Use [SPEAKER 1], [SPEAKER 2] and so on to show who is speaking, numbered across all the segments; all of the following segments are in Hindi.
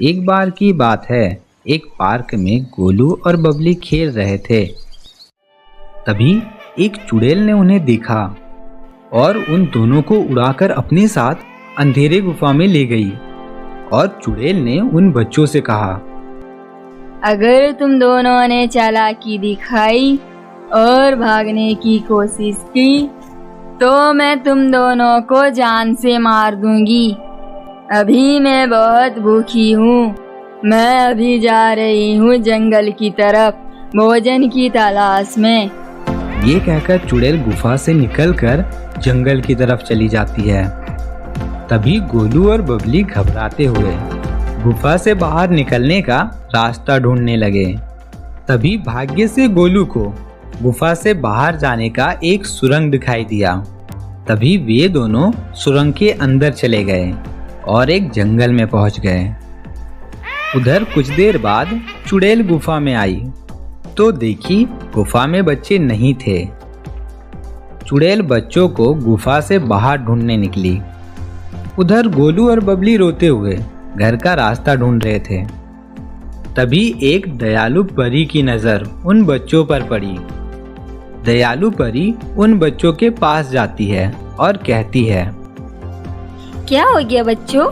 [SPEAKER 1] एक बार की बात है, एक पार्क में गोलू और बबली खेल रहे थे। तभी एक चुड़ैल ने उन्हें देखा और उन दोनों को उड़ाकर अपने साथ अंधेरे गुफा में ले गई। और चुड़ैल ने उन बच्चों से कहा,
[SPEAKER 2] अगर तुम दोनों ने चालाकी दिखाई और भागने की कोशिश की तो मैं तुम दोनों को जान से मार दूंगी। अभी मैं बहुत भूखी हूँ। मैं अभी जा रही हूँ जंगल की तरफ भोजन की तलाश में।
[SPEAKER 1] ये कहकर चुड़ैल गुफा से निकलकर जंगल की तरफ चली जाती है। तभी गोलू और बबली घबराते हुए गुफा से बाहर निकलने का रास्ता ढूंढने लगे। तभी भाग्य से गोलू को गुफा से बाहर जाने का एक सुरंग दिखाई दिया। तभी वे दोनों सुरंग के अंदर चले गए और एक जंगल में पहुंच गए। उधर कुछ देर बाद चुड़ैल गुफा में आई तो देखी गुफा में बच्चे नहीं थे। चुड़ैल बच्चों को गुफा से बाहर ढूंढने निकली। उधर गोलू और बबली रोते हुए घर का रास्ता ढूंढ रहे थे। तभी एक दयालु परी की नजर उन बच्चों पर पड़ी। दयालु परी उन बच्चों के पास जाती है और कहती है,
[SPEAKER 2] क्या हो गया बच्चों,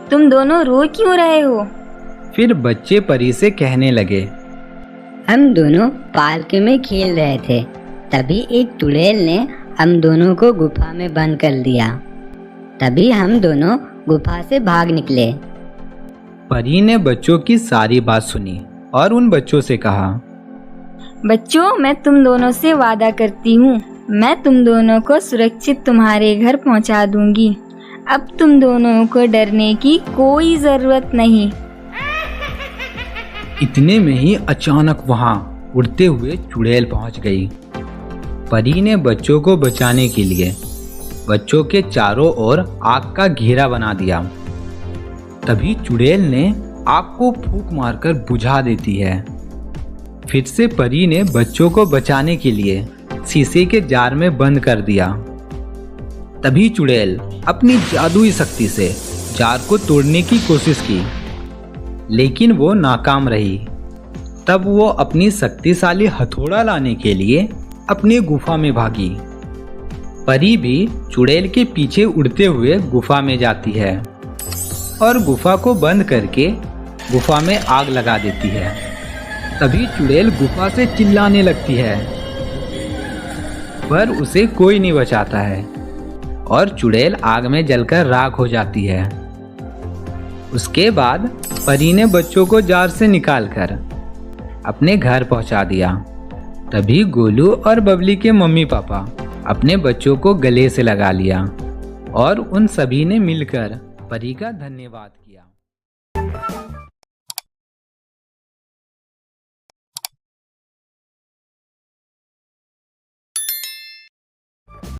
[SPEAKER 2] तुम दोनों रो क्यों रहे हो?
[SPEAKER 1] फिर बच्चे परी से कहने लगे,
[SPEAKER 3] हम दोनों पार्क में खेल रहे थे। तभी एक चुड़ैल ने हम दोनों को गुफा में बंद कर दिया। तभी हम दोनों गुफा से भाग निकले।
[SPEAKER 1] परी ने बच्चों की सारी बात सुनी और उन बच्चों से कहा,
[SPEAKER 2] बच्चों मैं तुम दोनों से वादा करती हूँ, मैं तुम दोनों को सुरक्षित तुम्हारे घर पहुँचा दूंगी। अब तुम दोनों को डरने की कोई जरूरत नहीं।
[SPEAKER 1] इतने में ही अचानक वहां उड़ते हुए चुड़ैल पहुंच गई। परी ने बच्चों को बचाने के लिए बच्चों के चारों ओर आग का घेरा बना दिया। तभी चुड़ैल ने आग को फूंक मारकर बुझा देती है। फिर से परी ने बच्चों को बचाने के लिए शीशे के जार में बंद कर दिया। तभी चुड़ैल अपनी जादुई शक्ति से जार को तोड़ने की कोशिश की, लेकिन वो नाकाम रही। तब वो अपनी शक्तिशाली हथौड़ा लाने के लिए अपनी गुफा में भागी। परी भी चुड़ैल के पीछे उड़ते हुए गुफा में जाती है और गुफा को बंद करके गुफा में आग लगा देती है। तभी चुड़ैल गुफा से चिल्लाने लगती है, पर उसे कोई नहीं बचाता है और चुड़ैल आग में जलकर राख हो जाती है। उसके बाद परी ने बच्चों को जार से निकालकर अपने घर पहुंचा दिया। तभी गोलू और बबली के मम्मी पापा अपने बच्चों को गले से लगा लिया और उन सभी ने मिलकर परी का धन्यवाद किया।